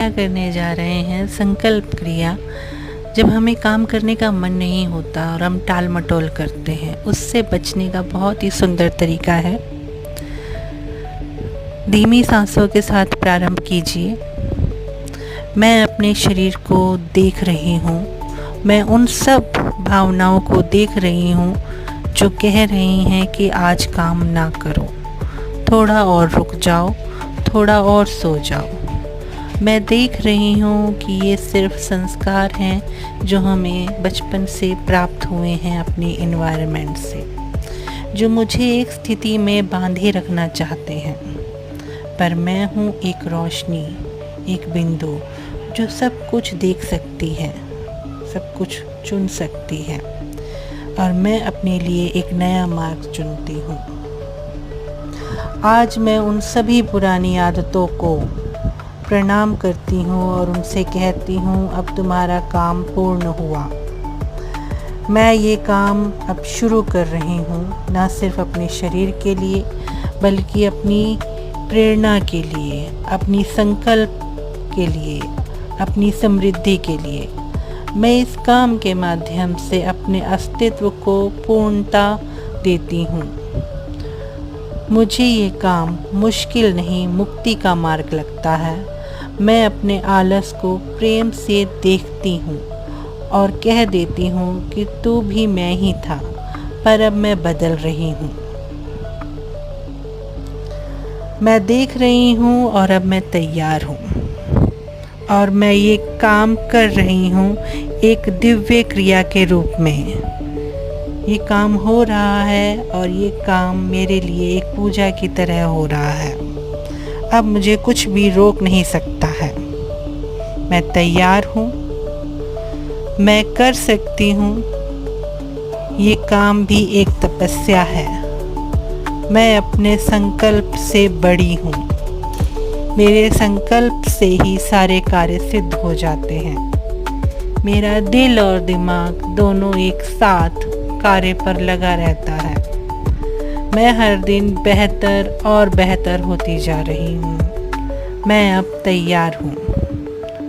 क्या करने जा रहे हैं संकल्प क्रिया। जब हमें काम करने का मन नहीं होता और हम टाल मटोल करते हैं, उससे बचने का बहुत ही सुंदर तरीका है। धीमी सांसों के साथ प्रारंभ कीजिए। मैं अपने शरीर को देख रही हूँ। मैं उन सब भावनाओं को देख रही हूँ जो कह रही हैं कि आज काम ना करो, थोड़ा और रुक जाओ, थोड़ा और सो जाओ। मैं देख रही हूँ कि ये सिर्फ संस्कार हैं जो हमें बचपन से प्राप्त हुए हैं अपने एनवायरनमेंट से, जो मुझे एक स्थिति में बांधे रखना चाहते हैं। पर मैं हूँ एक रोशनी, एक बिंदु जो सब कुछ देख सकती है, सब कुछ चुन सकती है, और मैं अपने लिए एक नया मार्ग चुनती हूँ। आज मैं उन सभी पुरानी आदतों को प्रणाम करती हूँ और उनसे कहती हूँ, अब तुम्हारा काम पूर्ण हुआ। मैं ये काम अब शुरू कर रही हूँ, ना सिर्फ अपने शरीर के लिए बल्कि अपनी प्रेरणा के लिए, अपनी संकल्प के लिए, अपनी समृद्धि के लिए। मैं इस काम के माध्यम से अपने अस्तित्व को पूर्णता देती हूँ। मुझे ये काम मुश्किल नहीं, मुक्ति का मार्ग लगता है। मैं अपने आलस को प्रेम से देखती हूँ और कह देती हूँ कि तू भी मैं ही था, पर अब मैं बदल रही हूँ। मैं देख रही हूँ और अब मैं तैयार हूँ, और मैं ये काम कर रही हूँ एक दिव्य क्रिया के रूप में। ये काम हो रहा है और ये काम मेरे लिए एक पूजा की तरह हो रहा है। अब मुझे कुछ भी रोक नहीं सकता है। मैं तैयार हूँ, मैं कर सकती हूँ। ये काम भी एक तपस्या है। मैं अपने संकल्प से बड़ी हूँ। मेरे संकल्प से ही सारे कार्य सिद्ध हो जाते हैं। मेरा दिल और दिमाग दोनों एक साथ कार्य पर लगा रहता है। मैं हर दिन बेहतर और बेहतर होती जा रही हूँ। मैं अब तैयार हूँ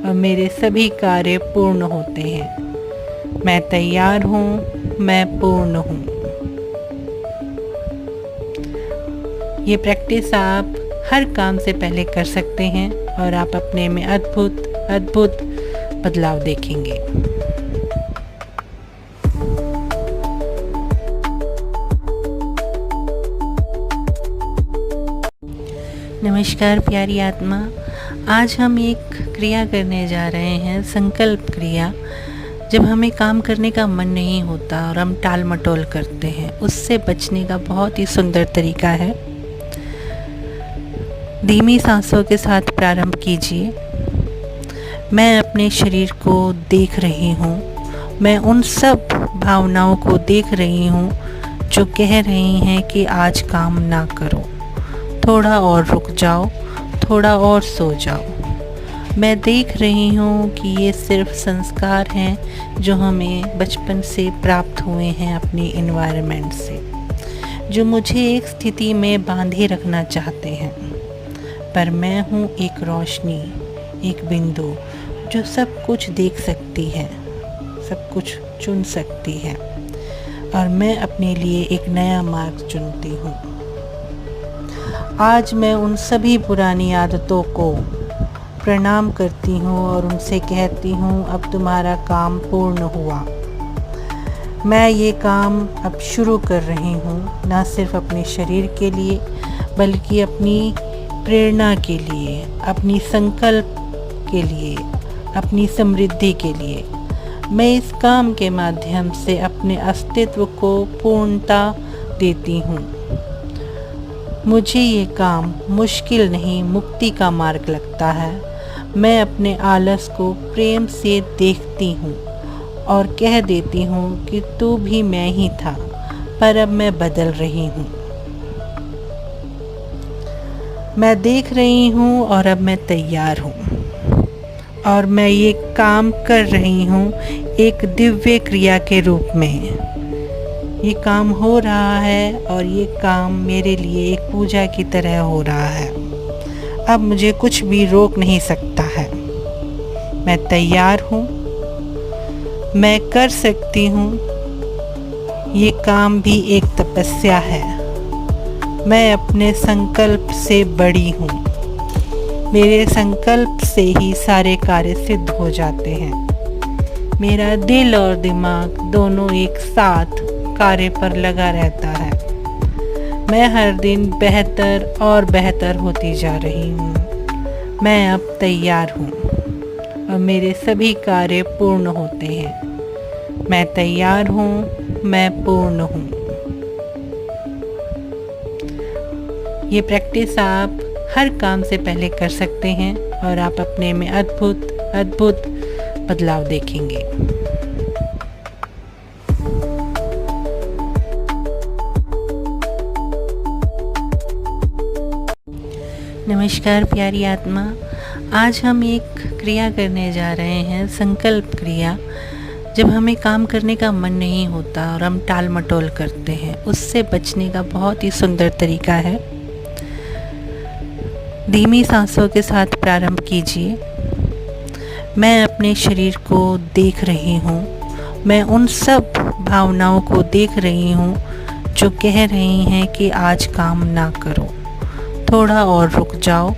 और मेरे सभी कार्य पूर्ण होते हैं। मैं तैयार हूँ, मैं पूर्ण हूँ। ये प्रैक्टिस आप हर काम से पहले कर सकते हैं और आप अपने में अद्भुत अद्भुत बदलाव देखेंगे। नमस्कार प्यारी आत्मा। आज हम एक क्रिया करने जा रहे हैं, संकल्प क्रिया। जब हमें काम करने का मन नहीं होता और हम टाल मटोल करते हैं, उससे बचने का बहुत ही सुंदर तरीका है। धीमी सांसों के साथ प्रारंभ कीजिए। मैं अपने शरीर को देख रही हूँ। मैं उन सब भावनाओं को देख रही हूँ जो कह रही हैं कि आज काम ना करो, थोड़ा और रुक जाओ, थोड़ा और सो जाओ। मैं देख रही हूँ कि ये सिर्फ संस्कार हैं जो हमें बचपन से प्राप्त हुए हैं अपने एनवायरनमेंट से, जो मुझे एक स्थिति में बांधे रखना चाहते हैं। पर मैं हूँ एक रोशनी, एक बिंदु जो सब कुछ देख सकती है, सब कुछ चुन सकती है, और मैं अपने लिए एक नया मार्ग चुनती हूँ। आज मैं उन सभी पुरानी आदतों को प्रणाम करती हूँ और उनसे कहती हूँ, अब तुम्हारा काम पूर्ण हुआ। मैं ये काम अब शुरू कर रही हूँ, ना सिर्फ अपने शरीर के लिए बल्कि अपनी प्रेरणा के लिए, अपनी संकल्प के लिए, अपनी समृद्धि के लिए। मैं इस काम के माध्यम से अपने अस्तित्व को पूर्णता देती हूँ। मुझे ये काम मुश्किल नहीं, मुक्ति का मार्ग लगता है। मैं अपने आलस को प्रेम से देखती हूँ और कह देती हूँ कि तू भी मैं ही था, पर अब मैं बदल रही हूँ। मैं देख रही हूँ और अब मैं तैयार हूँ, और मैं ये काम कर रही हूँ एक दिव्य क्रिया के रूप में। ये काम हो रहा है और ये काम मेरे लिए एक पूजा की तरह हो रहा है। अब मुझे कुछ भी रोक नहीं सकता है। मैं तैयार हूँ, मैं कर सकती हूँ। ये काम भी एक तपस्या है। मैं अपने संकल्प से बड़ी हूँ। मेरे संकल्प से ही सारे कार्य सिद्ध हो जाते हैं। मेरा दिल और दिमाग दोनों एक साथ कार्य पर लगा रहता है। मैं हर दिन बेहतर और बेहतर होती जा रही हूँ। मैं अब तैयार हूँ और मेरे सभी कार्य पूर्ण होते हैं। मैं तैयार हूँ, मैं पूर्ण हूँ। ये प्रैक्टिस आप हर काम से पहले कर सकते हैं और आप अपने में अद्भुत अद्भुत बदलाव देखेंगे। नमस्कार प्यारी आत्मा, आज हम एक क्रिया करने जा रहे हैं, संकल्प क्रिया। जब हमें काम करने का मन नहीं होता और हम टाल मटोल करते हैं, उससे बचने का बहुत ही सुंदर तरीका है। धीमी सांसों के साथ प्रारंभ कीजिए। मैं अपने शरीर को देख रही हूँ। मैं उन सब भावनाओं को देख रही हूँ जो कह रही हैं कि आज काम ना करो, थोड़ा और रुक जाओ,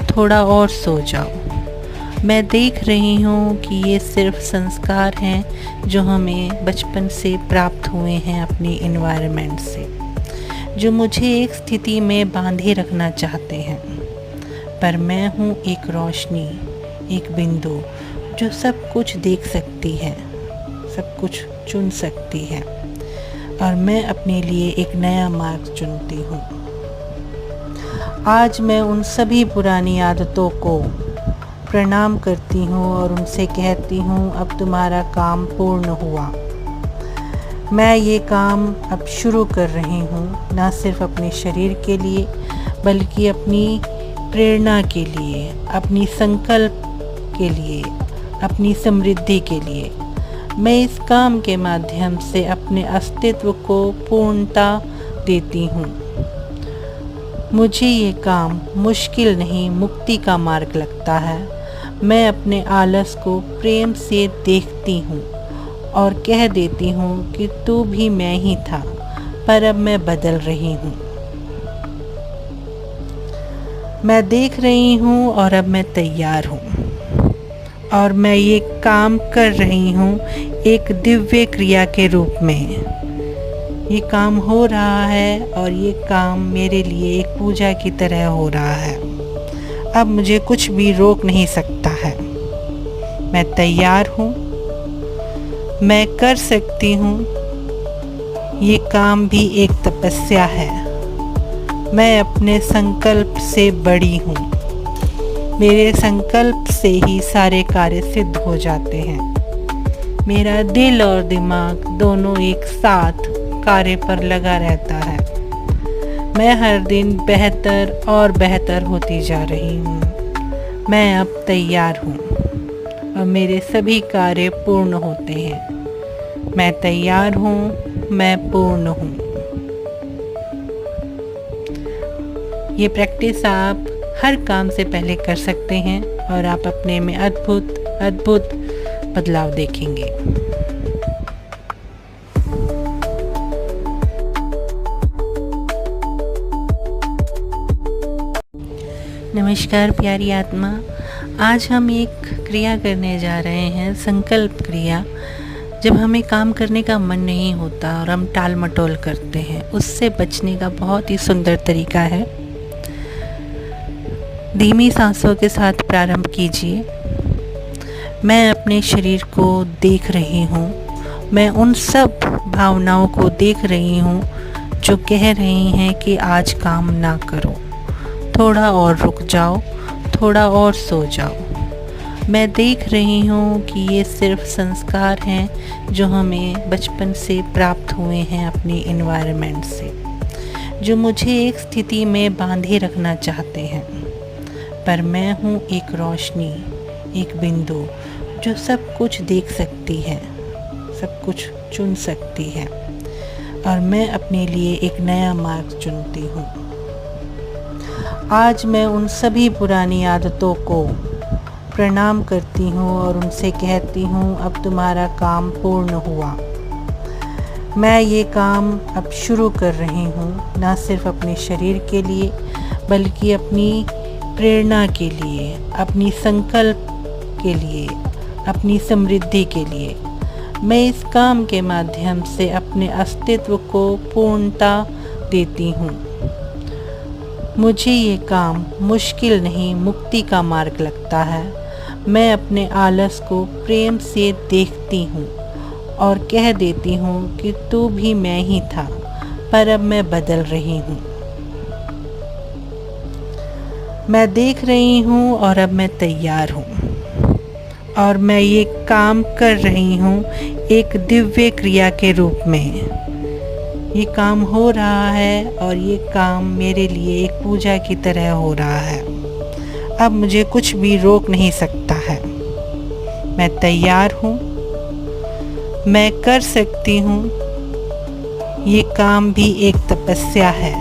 थोड़ा और सो जाओ। मैं देख रही हूँ कि ये सिर्फ संस्कार हैं जो हमें बचपन से प्राप्त हुए हैं अपने एनवायरनमेंट से, जो मुझे एक स्थिति में बांधे रखना चाहते हैं। पर मैं हूँ एक रोशनी, एक बिंदु जो सब कुछ देख सकती है, सब कुछ चुन सकती है, और मैं अपने लिए एक नया मार्ग चुनती हूँ। आज मैं उन सभी पुरानी आदतों को प्रणाम करती हूँ और उनसे कहती हूँ, अब तुम्हारा काम पूर्ण हुआ। मैं ये काम अब शुरू कर रही हूँ, ना सिर्फ अपने शरीर के लिए बल्कि अपनी प्रेरणा के लिए, अपनी संकल्प के लिए, अपनी समृद्धि के लिए। मैं इस काम के माध्यम से अपने अस्तित्व को पूर्णता देती हूँ। मुझे ये काम मुश्किल नहीं, मुक्ति का मार्ग लगता है। मैं अपने आलस को प्रेम से देखती हूँ और कह देती हूँ कि तू भी मैं ही था, पर अब मैं बदल रही हूँ। मैं देख रही हूँ और अब मैं तैयार हूँ और मैं ये काम कर रही हूँ एक दिव्य क्रिया के रूप में। ये काम हो रहा है और ये काम मेरे लिए एक पूजा की तरह हो रहा है। अब मुझे कुछ भी रोक नहीं सकता है। मैं तैयार हूँ, मैं कर सकती हूँ। ये काम भी एक तपस्या है। मैं अपने संकल्प से बड़ी हूँ। मेरे संकल्प से ही सारे कार्य सिद्ध हो जाते हैं। मेरा दिल और दिमाग दोनों एक साथ कार्य पर लगा रहता है। मैं हर दिन बेहतर और बेहतर होती जा रही हूँ। मैं अब तैयार हूँ और मेरे सभी कार्य पूर्ण होते हैं। मैं तैयार हूँ, मैं पूर्ण हूँ। ये प्रैक्टिस आप हर काम से पहले कर सकते हैं और आप अपने में अद्भुत अद्भुत बदलाव देखेंगे। नमस्कार प्यारी आत्मा, आज हम एक क्रिया करने जा रहे हैं, संकल्प क्रिया। जब हमें काम करने का मन नहीं होता और हम टाल मटोल करते हैं, उससे बचने का बहुत ही सुंदर तरीका है। धीमी सांसों के साथ प्रारंभ कीजिए। मैं अपने शरीर को देख रही हूँ। मैं उन सब भावनाओं को देख रही हूँ जो कह रही हैं कि आज काम ना करो, थोड़ा और रुक जाओ, थोड़ा और सो जाओ। मैं देख रही हूँ कि ये सिर्फ संस्कार हैं जो हमें बचपन से प्राप्त हुए हैं अपने एनवायरनमेंट से, जो मुझे एक स्थिति में बांधे रखना चाहते हैं। पर मैं हूँ एक रोशनी, एक बिंदु जो सब कुछ देख सकती है, सब कुछ चुन सकती है, और मैं अपने लिए एक नया मार्ग चुनती हूँ। आज मैं उन सभी पुरानी आदतों को प्रणाम करती हूँ और उनसे कहती हूँ अब तुम्हारा काम पूर्ण हुआ। मैं ये काम अब शुरू कर रही हूँ, ना सिर्फ अपने शरीर के लिए बल्कि अपनी प्रेरणा के लिए, अपनी संकल्प के लिए, अपनी समृद्धि के लिए। मैं इस काम के माध्यम से अपने अस्तित्व को पूर्णता देती हूँ। मुझे ये काम मुश्किल नहीं, मुक्ति का मार्ग लगता है। मैं अपने आलस को प्रेम से देखती हूँ और कह देती हूँ कि तू भी मैं ही था, पर अब मैं बदल रही हूँ। मैं देख रही हूँ और अब मैं तैयार हूँ और मैं ये काम कर रही हूँ एक दिव्य क्रिया के रूप में। ये काम हो रहा है और ये काम मेरे लिए एक पूजा की तरह हो रहा है। अब मुझे कुछ भी रोक नहीं सकता है। मैं तैयार हूँ, मैं कर सकती हूँ। ये काम भी एक तपस्या है।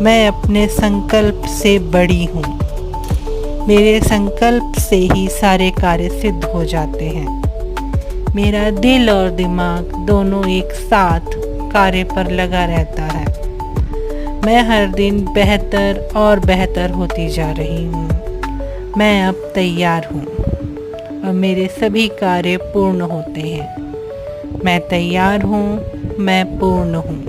मैं अपने संकल्प से बड़ी हूँ। मेरे संकल्प से ही सारे कार्य सिद्ध हो जाते हैं। मेरा दिल और दिमाग दोनों एक साथ कार्य पर लगा रहता है। मैं हर दिन बेहतर और बेहतर होती जा रही हूँ। मैं अब तैयार हूँ और मेरे सभी कार्य पूर्ण होते हैं। मैं तैयार हूँ, मैं पूर्ण हूँ।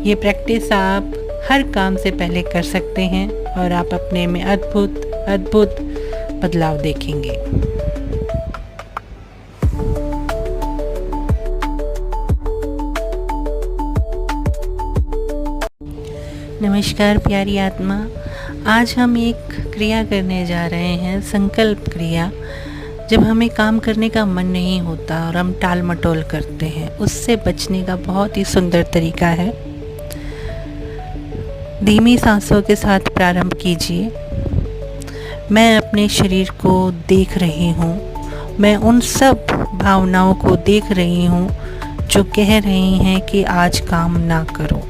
ये प्रैक्टिस आप हर काम से पहले कर सकते हैं और आप अपने में अद्भुत अद्भुत बदलाव देखेंगे। नमस्कार प्यारी आत्मा, आज हम एक क्रिया करने जा रहे हैं, संकल्प क्रिया। जब हमें काम करने का मन नहीं होता और हम टाल मटोल करते हैं, उससे बचने का बहुत ही सुंदर तरीका है। धीमी सांसों के साथ प्रारंभ कीजिए। मैं अपने शरीर को देख रही हूँ। मैं उन सब भावनाओं को देख रही हूँ जो कह रही हैं कि आज काम ना करो,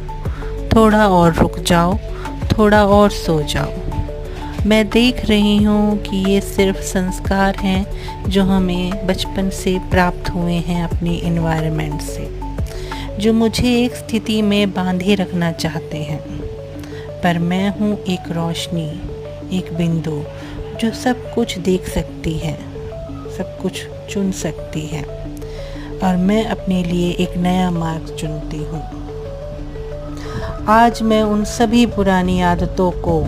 थोड़ा और रुक जाओ, थोड़ा और सो जाओ। मैं देख रही हूँ कि ये सिर्फ संस्कार हैं जो हमें बचपन से प्राप्त हुए हैं अपने एनवायरनमेंट से, जो मुझे एक स्थिति में बांधे रखना चाहते हैं। पर मैं हूँ एक रोशनी, एक बिंदु जो सब कुछ देख सकती है, सब कुछ चुन सकती है, और मैं अपने लिए एक नया मार्ग चुनती हूँ। आज मैं उन सभी पुरानी आदतों को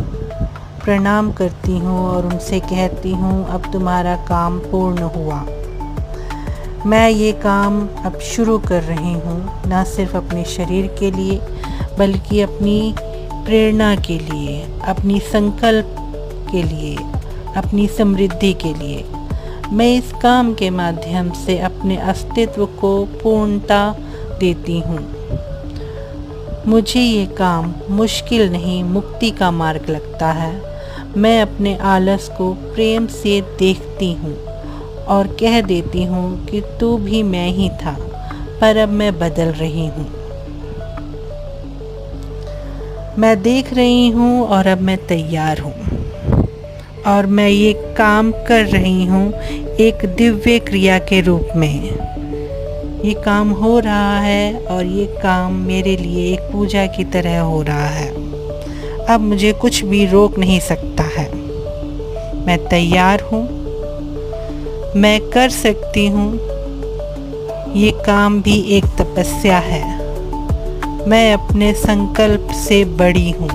प्रणाम करती हूँ और उनसे कहती हूँ अब तुम्हारा काम पूर्ण हुआ। मैं ये काम अब शुरू कर रही हूँ, ना सिर्फ अपने शरीर के लिए बल्कि अपनी प्रेरणा के लिए, अपनी संकल्प के लिए, अपनी समृद्धि के लिए। मैं इस काम के माध्यम से अपने अस्तित्व को पूर्णता देती हूँ। मुझे ये काम मुश्किल नहीं, मुक्ति का मार्ग लगता है। मैं अपने आलस को प्रेम से देखती हूँ और कह देती हूँ कि तू भी मैं ही था, पर अब मैं बदल रही हूँ। मैं देख रही हूँ और अब मैं तैयार हूँ और मैं ये काम कर रही हूँ एक दिव्य क्रिया के रूप में। ये काम हो रहा है और ये काम मेरे लिए एक पूजा की तरह हो रहा है। अब मुझे कुछ भी रोक नहीं सकता है। मैं तैयार हूँ, मैं कर सकती हूँ। ये काम भी एक तपस्या है। मैं अपने संकल्प से बड़ी हूँ।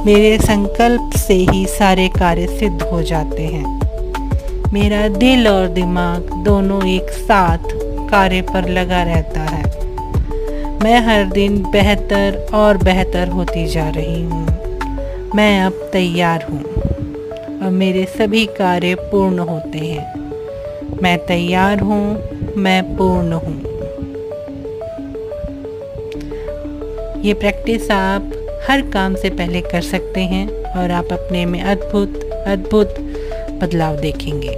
मेरे संकल्प से ही सारे कार्य सिद्ध हो जाते हैं। मेरा दिल और दिमाग दोनों एक साथ कार्य पर लगा रहता है। मैं हर दिन बेहतर और बेहतर होती जा रही हूँ। मैं अब तैयार हूँ और मेरे सभी कार्य पूर्ण होते हैं। मैं तैयार हूँ, मैं पूर्ण हूँ। ये प्रैक्टिस आप हर काम से पहले कर सकते हैं और आप अपने में अद्भुत अद्भुत बदलाव देखेंगे।